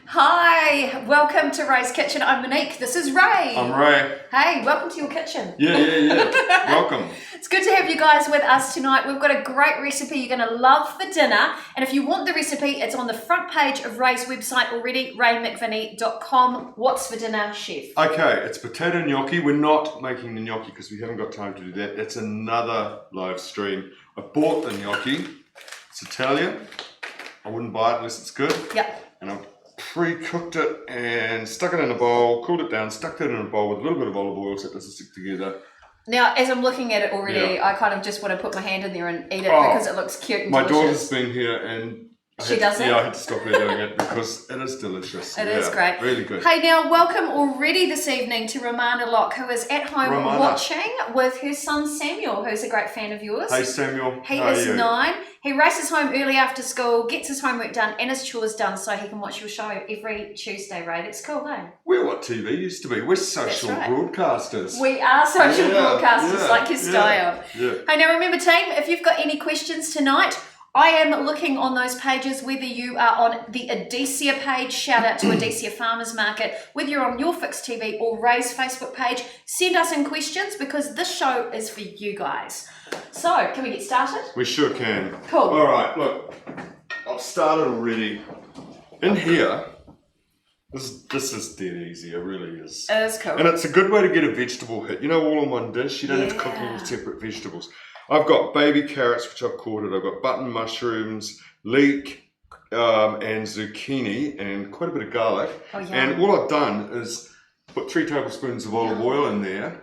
Hi, welcome to Ray's Kitchen. I'm Monique. This is Ray. I'm Ray. Hey, welcome to your kitchen. Yeah. Welcome. It's good to have you guys with us tonight. We've got a great recipe you're going to love for dinner. And if you want the recipe, it's on the front page of Ray's website already, raymcvinnie.com. What's for dinner, chef? Okay, it's potato gnocchi. We're not making the gnocchi because we haven't got time to do that. That's another live stream. I bought the gnocchi. It's Italian. I wouldn't buy it unless it's good. Yep. And I've pre-cooked it and stuck it in a bowl, cooled it down, stuck it in a bowl with a little bit of olive oil so it doesn't stick together. Now, as I'm looking at it already, I kind of just want to put my hand in there and eat it because it looks cute and my delicious. daughter's been here and She does it? Yeah, I had to stop her doing it because it is delicious. It is great. Really good. Hey, now welcome already this evening to Romana Locke, who is at home watching with her son Samuel, who's a great fan of yours. Hey Samuel, He is 9. He races home early after school, gets his homework done and his chores done so he can watch your show every Tuesday, Ray. That's cool, eh? We're what TV used to be. We're social broadcasters. We are social broadcasters, like your style. Yeah. Hey, now remember team, if you've got any questions tonight, I am looking on those pages, whether you are on the Adesia page, shout out to Adesia Farmers Market, whether you're on your Fix TV or Ray's Facebook page, send us in questions because this show is for you guys. So, can we get started? We sure can. Cool. All right, look, I've started already. In here, this is dead easy, it really is. It is cool. And it's a good way to get a vegetable hit. You know, all in one dish, you don't have to cook all the separate vegetables. I've got baby carrots, which I've quartered. I've got button mushrooms, leek, and zucchini, and quite a bit of garlic. Oh, yeah. And all I've done is put 3 tablespoons of olive oil in there.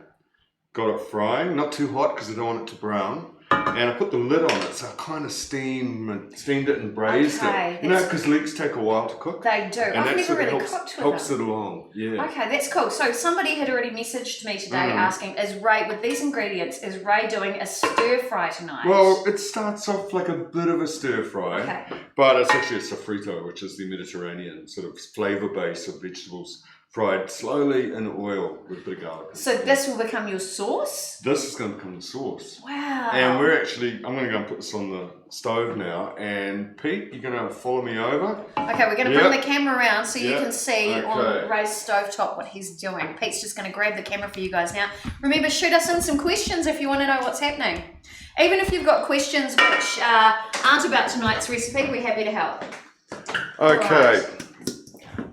Got it frying, not too hot because I don't want it to brown. And I put the lid on it, so I kind of steamed it and braised it. You know, because leeks take a while to cook. They do. And I've never really helps, cooked with helps them. it along. Yeah. Okay, that's cool. So somebody had already messaged me today asking, is Ray, with these ingredients, is Ray doing a stir fry tonight? Well, it starts off like a bit of a stir fry, but it's actually a sofrito, which is the Mediterranean sort of flavour base of vegetables fried slowly in oil with a bit of garlic. So this will become your sauce? This is going to become the sauce. Wow. And I'm going to go and put this on the stove now. And Pete, you're going to follow me over. Okay, we're going to bring the camera around so you can see on Ray's stovetop what he's doing. Pete's just going to grab the camera for you guys now. Remember, shoot us in some questions if you want to know what's happening. Even if you've got questions which aren't about tonight's recipe, we're happy to help. Okay.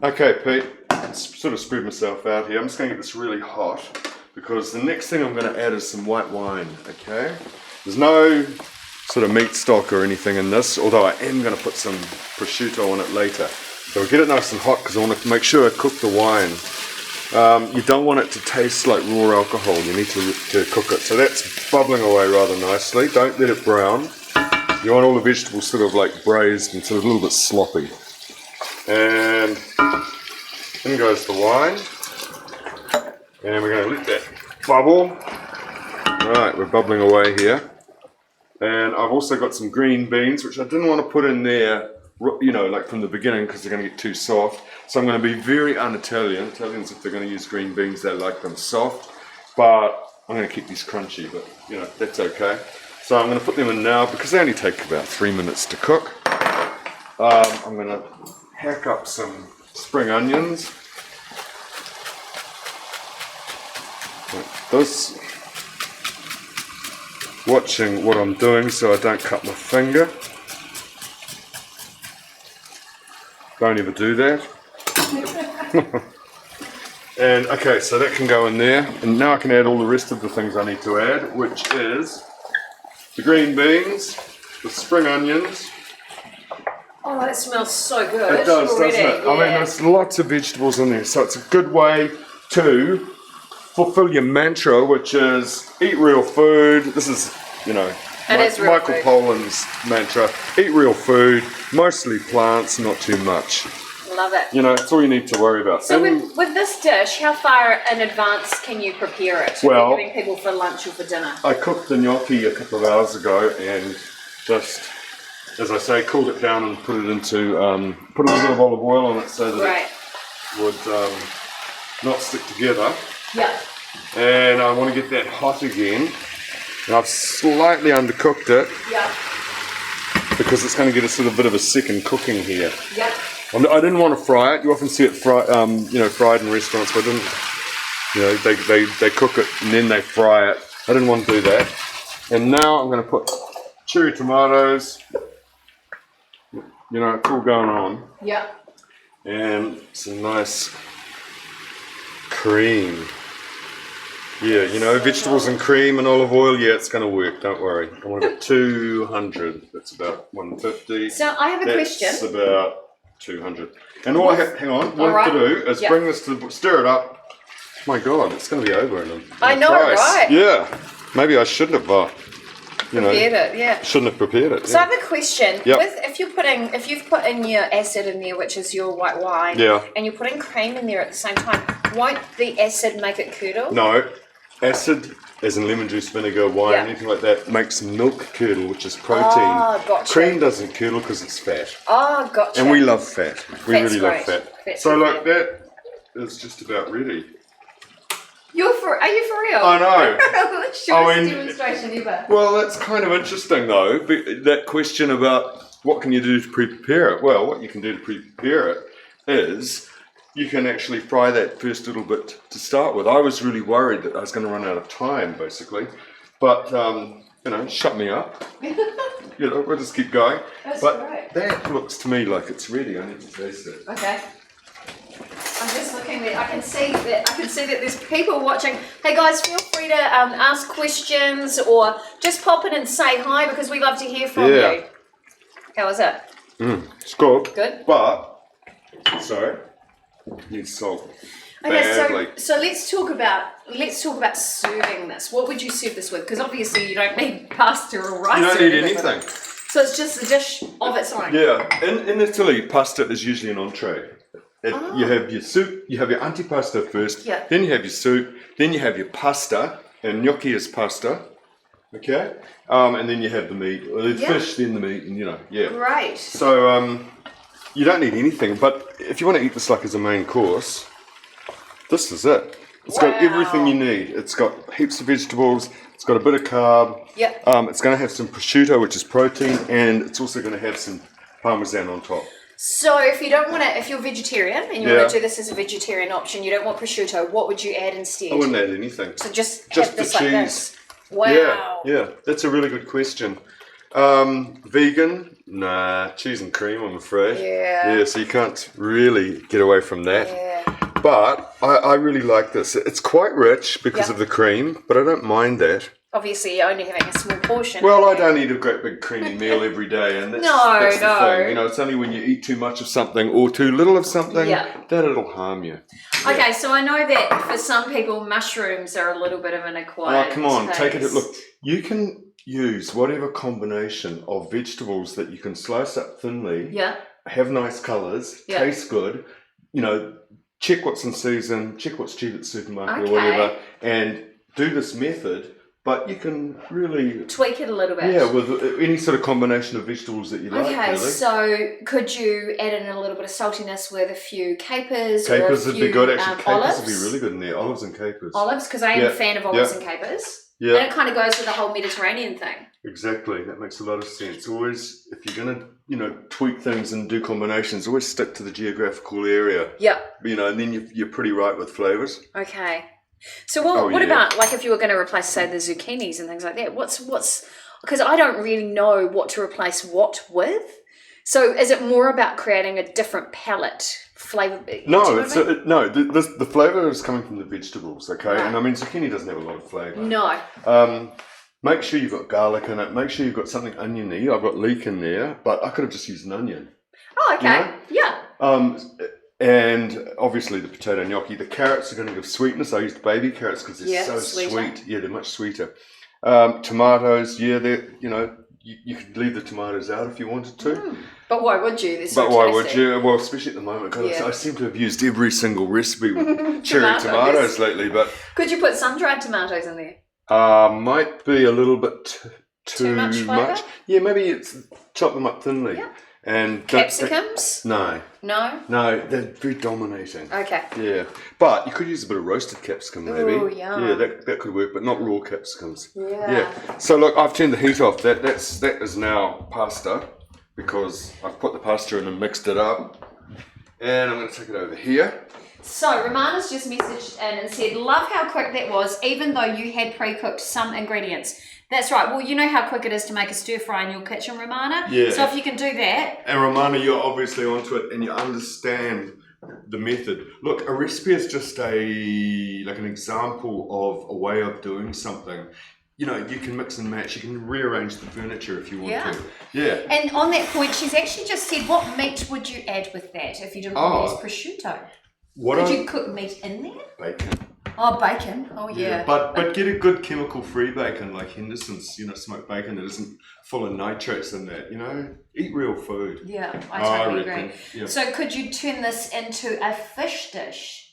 Okay, Pete. Sort of spread myself out here. I'm just going to get this really hot because the next thing I'm going to add is some white wine, okay? There's no sort of meat stock or anything in this, although I am going to put some prosciutto on it later. So I'll get it nice and hot because I want to make sure I cook the wine. You don't want it to taste like raw alcohol. You need to cook it. So that's bubbling away rather nicely. Don't let it brown. You want all the vegetables sort of like braised and sort of a little bit sloppy. And in goes the wine, and we're going to let that bubble. Right, we're bubbling away here. And I've also got some green beans, which I didn't want to put in there, you know, like from the beginning, because they're going to get too soft. So I'm going to be very un-Italian. Italians, if they're going to use green beans, they like them soft. But I'm going to keep these crunchy, but, you know, that's okay. So I'm going to put them in now, because they only take about 3 minutes to cook. I'm going to hack up some spring onions. Like this. Watching what I'm doing so I don't cut my finger. Don't ever do that. And okay, so that can go in there. And now I can add all the rest of the things I need to add, which is the green beans, the spring onions. Oh, that smells so good. It does, already. doesn't it? Yeah. I mean, there's lots of vegetables in there, so it's a good way to fulfill your mantra, which is eat real food. This is, you know, Michael Pollan's mantra. Eat real food, mostly plants, not too much. Love it. You know, it's all you need to worry about. So with this dish, how far in advance can you prepare it? Well, if you're giving people for lunch or for dinner? I cooked the gnocchi a couple of hours ago and just, as I say, cooled it down and put it into, put a little bit of olive oil on it so that it would not stick together. Yeah. And I want to get that hot again. And I've slightly undercooked it. Yeah. Because it's going to get a sort of bit of a second cooking here. Yep. I didn't want to fry it. You often see it fried in restaurants, but I didn't. They cook it and then they fry it. I didn't want to do that. And now I'm going to put cherry tomatoes. It's all going on. Yeah. And some nice cream. Yeah, vegetables and cream and olive oil. Yeah, it's going to work. Don't worry. I want about 200. That's about 150. So I have a question. That's about 200. And all I have, hang on, what I have to do is bring this to stir it up. My God, it's going to be over in a I know, price. right? Yeah. Maybe I shouldn't have, prepared it, yeah. Shouldn't have prepared it. So I have a question. Yep. If you've put in your acid in there, which is your white wine, and you're putting cream in there at the same time, won't the acid make it curdle? No. Acid, as in lemon juice, vinegar, wine, anything like that, makes milk curdle, which is protein. Oh, gotcha. Cream doesn't curdle because it's fat. Oh, gotcha. And we love fat. We really love great. fat. Fat's So, great. that is just about ready. Are you for real? I know. The shortest demonstration ever. Well, that's kind of interesting, though. That question about what can you do to prepare it? Well, what you can do to prepare it is you can actually fry that first little bit to start with. I was really worried that I was going to run out of time, basically. But, shut me up. We'll just keep going. That's great. That looks to me like it's ready. I need to taste it. Okay. I'm just looking there. I can see that there's people watching. Hey guys, feel free to ask questions or just pop in and say hi because we love to hear from you. How is it? It's good. Good. But sorry, need salt. Okay, badly. so let's talk about serving this. What would you serve this with? Because obviously you don't need pasta or rice. You don't or need anything. So it's just a dish of its own. Yeah, in Italy, pasta is usually an entree. You have your soup, you have your antipasto first, then you have your soup, then you have your pasta, and gnocchi is pasta, okay? And then you have the meat, or the fish, then the meat, and Great. So you don't need anything, but if you want to eat this like as a main course, this is it. It's got everything you need. It's got heaps of vegetables, it's got a bit of carb, it's going to have some prosciutto, which is protein, and it's also going to have some parmesan on top. So if you're vegetarian and you want to do this as a vegetarian option, you don't want prosciutto, what would you add instead? I wouldn't add anything. So just the have this like cheese. this. Wow. Yeah, that's a really good question. Vegan? Nah, cheese and cream, I'm afraid. Yeah. Yeah, so you can't really get away from that. Yeah. But I really like this. It's quite rich because of the cream, but I don't mind that. Obviously, you're only having a small portion. Well, I don't eat a great big creamy meal every day, and that's the thing. It's only when you eat too much of something or too little of something that it'll harm you. Okay, so I know that for some people, mushrooms are a little bit of an acquired come on, taste. take it. Look, you can use whatever combination of vegetables that you can slice up thinly. Yeah. Have nice colours. Yeah. Taste good. Check what's in season. Check what's cheap at the supermarket or whatever, and do this method. But you can really tweak it a little bit. Yeah, with any sort of combination of vegetables that you like. Okay, really. So could you add in a little bit of saltiness with a few capers? Capers or a few, would be good. Actually, capers olives? would be really good in there. Olives and capers. Olives, because I am a fan of olives and capers. Yeah. And it kind of goes with the whole Mediterranean thing. Exactly. That makes a lot of sense. Always, if you're going to, tweak things and do combinations, always stick to the geographial area. Yeah. And then you're pretty right with flavours. Okay. So what about, like, if you were going to replace, say, the zucchinis and things like that? What's because I don't really know what to replace what with. So is it more about creating a different palette flavour? No, the flavour is coming from the vegetables, okay? Right. And I mean, zucchini doesn't have a lot of flavour. No. Make sure you've got garlic in it. Make sure you've got something oniony. I've got leek in there, but I could have just used an onion. Oh, okay. Yeah. And obviously the potato gnocchi. The carrots are going to give sweetness. I used baby carrots because they're so sweet. Yeah, they're much sweeter. Tomatoes, they're, you could leave the tomatoes out if you wanted to. But why would you? Would you? Well, especially at the moment, because I seem to have used every single recipe with cherry tomatoes lately. But could you put sun-dried tomatoes in there? Might be a little bit too much. Yeah, maybe it's chop them up thinly. Yeah. And capsicums? No, they're very dominating. Okay. Yeah, but you could use a bit of roasted capsicum, maybe. Oh, yeah. Yeah, that could work, but not raw capsicums. Yeah. So look, I've turned the heat off. That is now pasta because I've put the pasta in and mixed it up. And I'm going to take it over here. So Romana's just messaged in and said, love how quick that was, even though you had pre-cooked some ingredients. That's right. Well, you know how quick it is to make a stir fry in your kitchen, Romana. Yeah. So if you can do that. And Romana, you're obviously onto it and you understand the method. Look, a recipe is just like an example of a way of doing something. You know, you can mix and match. You can rearrange the furniture if you want to. Yeah. And on that point, she's actually just said, what meat would you add with that if you didn't use prosciutto? Could you cook meat in there? Bacon. Oh, bacon. Oh, yeah. But get a good chemical-free bacon like Henderson's, smoked bacon that isn't full of nitrates in that, Eat real food. Yeah, I totally agree. Yeah. So could you turn this into a fish dish?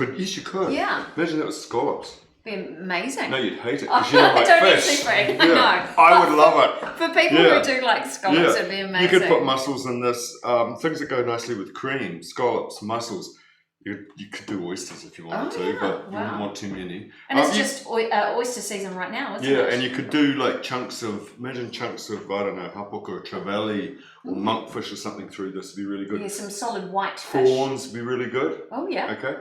Yes, you could. Yeah. Imagine that was scallops. Be amazing. No, you'd hate it because you don't like I don't fish. eat seafood. Yeah. No. I would love it. For people who do like scallops, it'd be amazing. You could put mussels in this. Things that go nicely with cream, scallops, mussels. You could do oysters if you wanted to, but you wouldn't want too many. And it's just oyster season right now, isn't it? Yeah, and you could do like chunks of, I don't know, hapuka or trevally or monkfish or something through this would be really good. Yeah, some solid white fish. Prawns would be really good. Oh, yeah. Okay.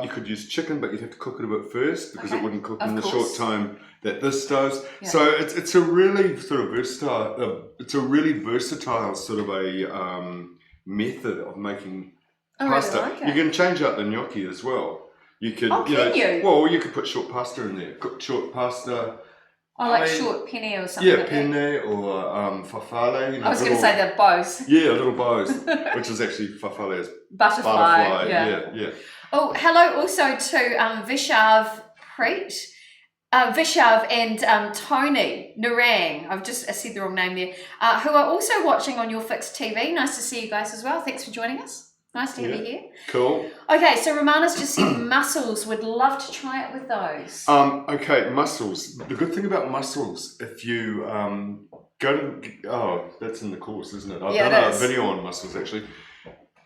You could use chicken, but you'd have to cook it a bit first because it wouldn't cook in the short time that this does. Yeah. So it's a really sort of versatile sort of a method of making pasta. Really like it. You can change out the gnocchi as well. You could, you? Well, you could put short pasta in there. Cooked short pasta. Short penne or something. Yeah, penne or farfalle. I was going to say the bows. Yeah, little bows, which is actually farfalle is butterfly. Yeah. Oh, hello also to Vishav Preet. Vishav and Tony Narang, I said the wrong name there, who are also watching on Your Fix TV. Nice to see you guys as well. Thanks for joining us. Nice to have you here. Cool. Okay, so Romana's just said mussels. Would love to try it with those. Okay, mussels. The good thing about mussels, if you go to... that's in the course, isn't it? I've done a video on mussels, actually.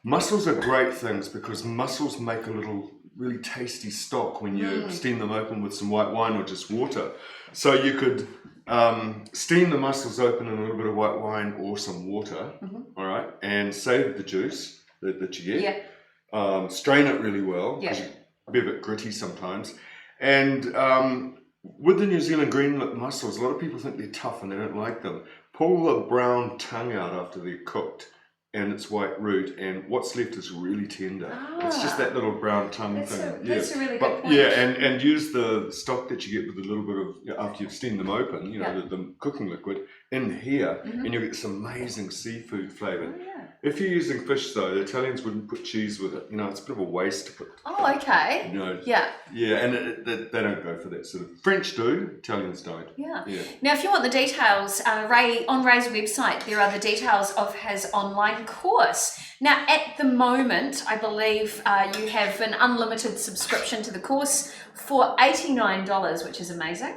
Mussels are great things because mussels make a little really tasty stock when you steam them open with some white wine or just water. So you could steam the mussels open in a little bit of white wine or some water, all right, and save the juice that you get. Yeah. Strain it really well because you be a bit gritty sometimes. And with the New Zealand green lip mussels, a lot of people think they're tough and they don't like them. Pull the brown tongue out after they're cooked and its white root, and what's left is really tender. It's just that little brown tongue thing. That's a really good point. Yeah, and use the stock that you get with a little bit of, after you've steamed them open, the cooking liquid in here, and you'll get this amazing seafood flavour. Oh, yeah. If you're using fish though, the Italians wouldn't put cheese with it. It's a bit of a waste to put. Oh, okay. Yeah. Yeah, and they don't go for that sort of. French do, Italians don't. Yeah. Now, if you want the details, on Ray's website, there are the details of his online course. Now, at the moment, I believe you have an unlimited subscription to the course for $89, which is amazing.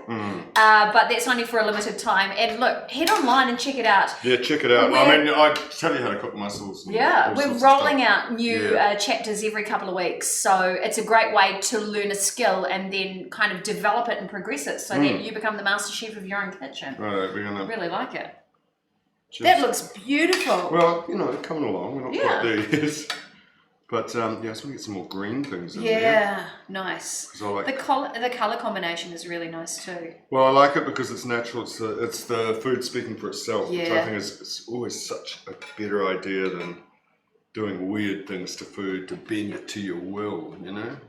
But that's only for a limited time. And look, head online and check it out. Yeah, check it out. I tell you how to cook mussels. We're rolling out new chapters every couple of weeks. So it's a great way to learn a skill and then kind of develop it and progress it so that you become the master chef of your own kitchen. Right, we're going to... really like it. That looks beautiful. Well, coming along. We're not quite there yet. But I just want to get some more green things in there. Yeah, nice. I like the colour combination is really nice too. Well, I like it because it's natural. It's the food speaking for itself, which I think is always such a better idea than doing weird things to food to bend it to your will,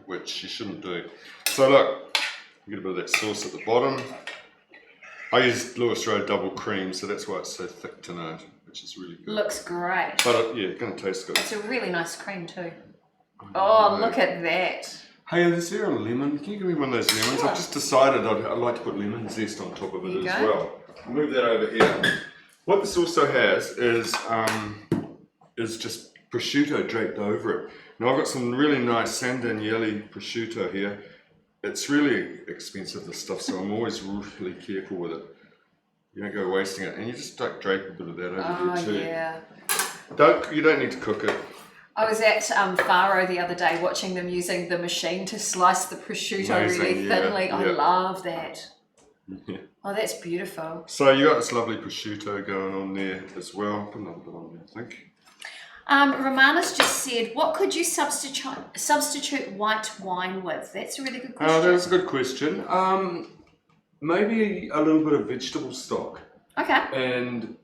which you shouldn't do. So look, you get a bit of that sauce at the bottom. I use Lewis Road double cream, so that's why it's so thick tonight, which is really good. Looks great. But it's going to taste good. It's a really nice cream too. Oh, look at that. Hey, is there a lemon? Can you give me one of those lemons? Sure. I've just decided I'd like to put lemon zest on top of it as well. I'll move that over here. What this also has is just prosciutto draped over it. Now I've got some really nice San Daniele prosciutto here. It's really expensive, this stuff, so I'm always really careful with it. You don't go wasting it, and you just drape a bit of that over here too. Yeah. You don't need to cook it. I was at Faro the other day watching them using the machine to slice the prosciutto really thinly. I love that. Yeah. Oh, that's beautiful. So you got this lovely prosciutto going on there as well. Put another bit on there, I think. Romana's just said, what could you substitute white wine with? That's a really good question. That's a good question. Maybe a little bit of vegetable stock. Okay. And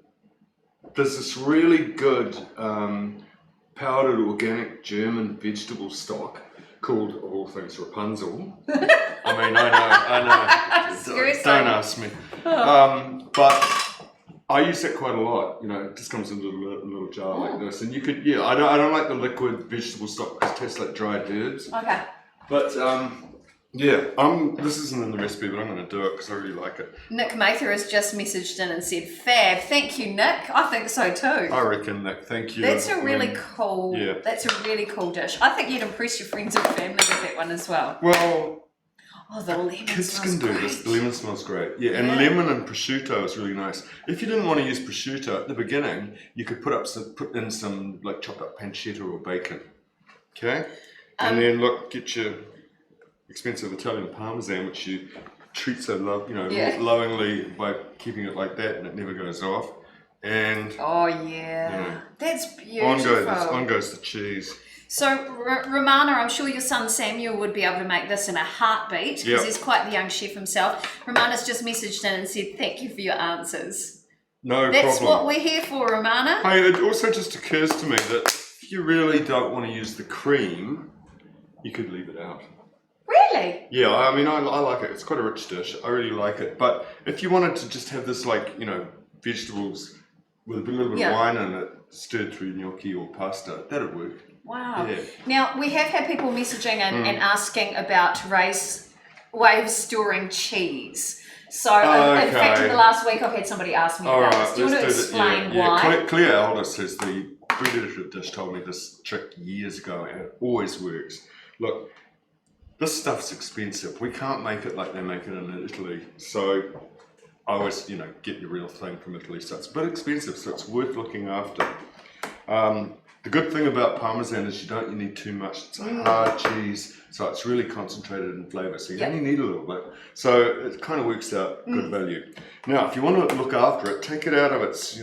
there's this really good powdered organic German vegetable stock called, of all things, Rapunzel. I mean, I know. Seriously? Don't ask me. But I use that quite a lot. You know, it just comes in a little jar like this, and you could, I don't like the liquid vegetable stock because it tastes like dried herbs. Okay. But this isn't in the recipe, but I'm going to do it because I really like it. Nick Mather has just messaged in and said, fab. Thank you, Nick. I think so too. I reckon, Nick. Thank you. That's a really cool. Yeah. That's a really cool dish. I think you'd impress your friends and family with that one as well. Well. Oh, the lemon kids can do this. The lemon smells great. Yeah, and lemon and prosciutto is really nice. If you didn't want to use prosciutto at the beginning, you could put in some like chopped up pancetta or bacon. Okay, and then get your expensive Italian parmesan, which you treat so lovingly by keeping it like that, and it never goes off. And that's beautiful. On goes the cheese. So, Romana, I'm sure your son Samuel would be able to make this in a heartbeat because he's quite the young chef himself. Romana's just messaged in and said, thank you for your answers. No problem. That's what we're here for, Romana. Hey, it also just occurs to me that if you really don't want to use the cream, you could leave it out. Really? Yeah, I mean, I like it. It's quite a rich dish. I really like it. But if you wanted to just have this, vegetables with a little bit of wine in it, stirred through gnocchi or pasta, that'd work. Wow. Yeah. Now, we have had people messaging and asking about Ray's way of storing cheese. So, in fact, in the last week, I've had somebody ask me about this. Do you want to explain why? Claire Aldous says the bread dish told me this trick years ago, and it always works. Look, this stuff's expensive. We can't make it like they make it in Italy. So, I always, get your real thing from Italy. So, it's a bit expensive, so it's worth looking after. The good thing about Parmesan is you need too much. It's a hard cheese, so it's really concentrated in flavour, so you only need a little bit. So it kind of works out good value. Now, if you want to look after it, take it out of its,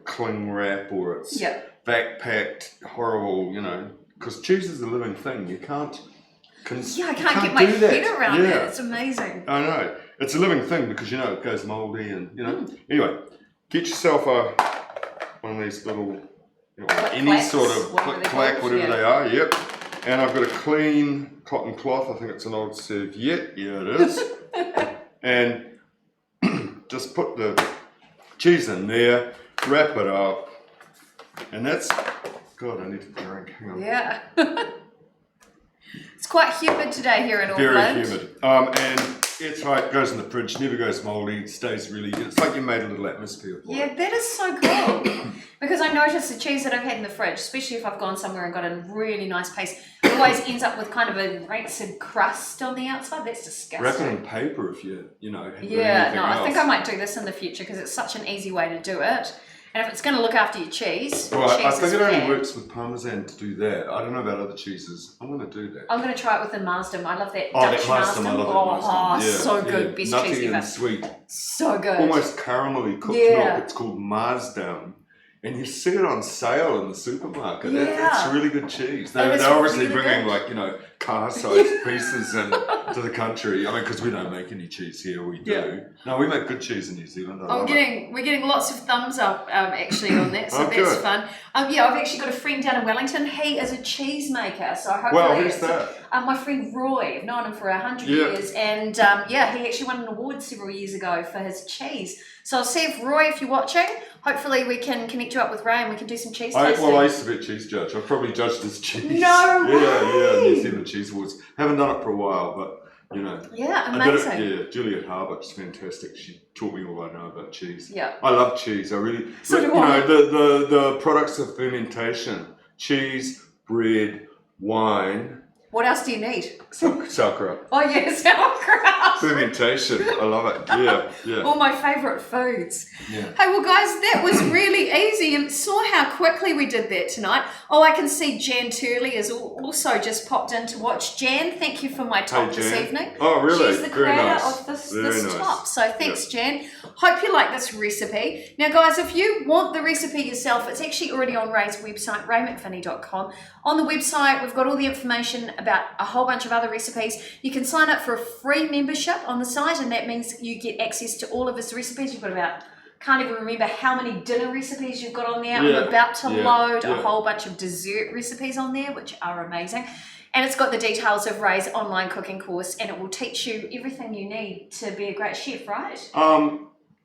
cling wrap or its backpacked, horrible, because cheese is a living thing. You can't... I can't get my head around it. It's amazing. I know. It's a living thing because, it goes mouldy and, Anyway, get yourself one of these little... any sort of click-clack, whatever they are, And I've got a clean cotton cloth. I think it's an old serviette. Yeah, it is. And just put the cheese in there, wrap it up, and that's... God, I need a drink. Hang on. Yeah. It's quite humid today here in Auckland. Very humid. And it's right, goes in the fridge, never goes mouldy, stays really good. It's like you made a little atmosphere for it. Yeah, that is so cool. Because I noticed the cheese that I've had in the fridge, especially if I've gone somewhere and got a really nice paste, it always ends up with kind of a rancid crust on the outside. That's disgusting. Wrap it in paper if you, I think I might do this in the future because it's such an easy way to do it. And if it's going to look after your cheese, I think it only works with Parmesan to do that. I don't know about other cheeses. I'm going to do that. I'm going to try it with the Marsden. I love that Dutch Marsden. I love that Marsden. So good. Best nutty cheese ever. And sweet. So good. Almost caramelly cooked milk. It's called Marsden. And you see it on sale in the supermarket. Yeah. That's really good cheese. They're obviously really bringing car-sized pieces to the country. I mean, because we don't make any cheese here. We do. Yeah. No, we make good cheese in New Zealand. We're getting lots of thumbs up actually on that, so that's fun. I've actually got a friend down in Wellington. He is a cheese maker, so hopefully. Who's that? My friend Roy. I've known him for 100 years, and he actually won an award several years ago for his cheese. So I'll see if Roy, if you're watching, hopefully we can connect you up with Ray and we can do some cheese tasting. I used to be a cheese judge. I've probably judged his cheese. No way! Yeah, New Zealand Cheese Awards. Haven't done it for a while, but Yeah, amazing. I did it, Juliet Harbour, she's fantastic. She taught me all I know about cheese. Yeah. I love cheese. I really... So do I. The products of fermentation, cheese, bread, wine... What else do you need? Sauerkraut. Oh, yeah, sauerkraut. Fermentation. I love it. Yeah. All my favourite foods. Yeah. Hey, well, guys, that was really easy, and saw how quickly we did that tonight. Oh, I can see Jan Turley has also just popped in to watch. Jan, thank you for my top this evening. Oh, really? She's the Very creator nice. of this Nice. top. So thanks, Jan. Hope you like this recipe. Now, guys, if you want the recipe yourself, it's actually already on Ray's website, raymcvinnie.com. On the website, we've got all the information about a whole bunch of other recipes. You can sign up for a free membership on the site, and that means you get access to all of his recipes. You've got about, can't even remember how many dinner recipes you've got on there. I'm about to load a whole bunch of dessert recipes on there, which are amazing. And it's got the details of Ray's online cooking course, and it will teach you everything you need to be a great chef, right?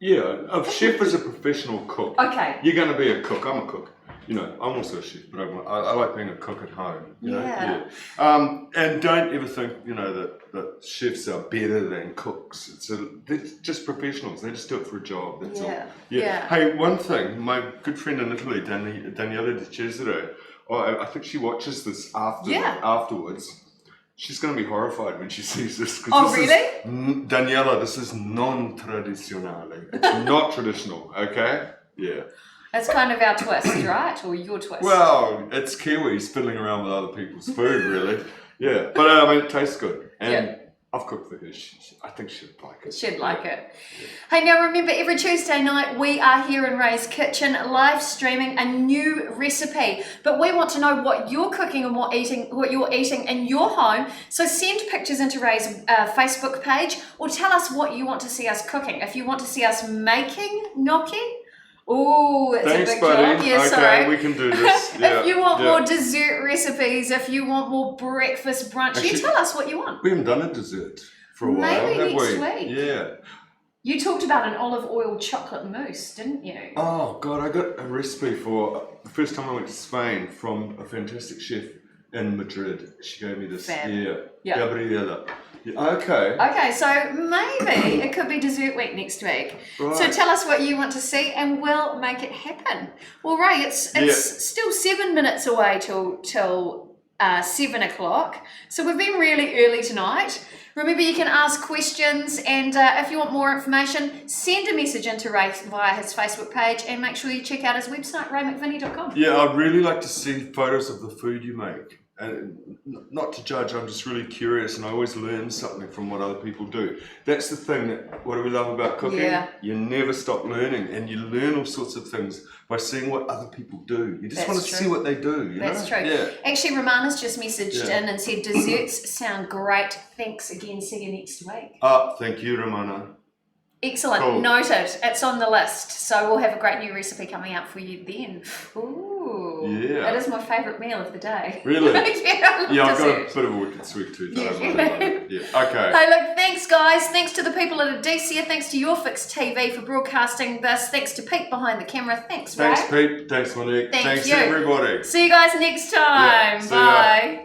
Yeah, a chef is a professional cook. Okay. You're going to be a cook. I'm a cook. You know, I'm also a chef, but I like being a cook at home. You know? And don't ever think, you know, that chefs are better than cooks. They're just professionals. They just do it for a job. That's all. Yeah. Hey, one thing, my good friend in Italy, Daniela Di Cesare, I think she watches this afterwards. She's going to be horrified when she sees this. Oh, really? Daniela, this is non-tradizionale. It's not traditional, okay? Yeah. That's kind of our twist, right? Or your twist? Well, it's Kiwis fiddling around with other people's food, really. Yeah. But I mean, it tastes good. And I've cooked for her. I think she'd like it. She'd like it. Hey, now remember, every Tuesday night we are here in Ray's kitchen live streaming a new recipe. But we want to know what you're cooking and what you're eating in your home. So send pictures into Ray's Facebook page, or tell us what you want to see us cooking. If you want to see us making gnocchi, oh, it's Thanks, a big buddy. job. Yeah, okay, sorry. we can do this. If you want more dessert recipes, if you want more breakfast brunch, you tell us what you want. We haven't done a dessert for a while, Maybe have next we? week. Yeah. You talked about an olive oil chocolate mousse, didn't you? Oh, God, I got a recipe for the first time I went to Spain from a fantastic chef in Madrid. She gave me this. Fab. Yeah. Gabriela. Yeah, okay, so maybe it could be dessert week next week. Right. So tell us what you want to see and we'll make it happen. Well, Ray, it's still 7 minutes away till 7 o'clock. So we've been really early tonight. Remember, you can ask questions, and if you want more information, send a message into Ray via his Facebook page, and make sure you check out his website, raymcvinnie.com. Yeah, I'd really like to see photos of the food you make. And not to judge, I'm just really curious, and I always learn something from what other people do. That's the thing what do we love about cooking? Yeah. You never stop learning, and you learn all sorts of things by seeing what other people do. You just want to see what they do. That's true. Yeah. Actually, Romana's just messaged in and said, desserts sound great. Thanks again. See you next week. Thank you, Romana. Excellent. Cool. Noted. It's on the list. So we'll have a great new recipe coming out for you then. Ooh. Yeah. It is my favourite meal of the day. Really? Yeah, I've got a bit of a wicked sweet tooth. Yeah. Okay. Hey, look, thanks, guys. Thanks to the people at Adicia. Thanks to Your Fix TV for broadcasting this. Thanks to Pete behind the camera. Thanks, Ray. Thanks, Pete. Thanks, Monique. Thanks to everybody. See you guys next time. Yeah, Bye.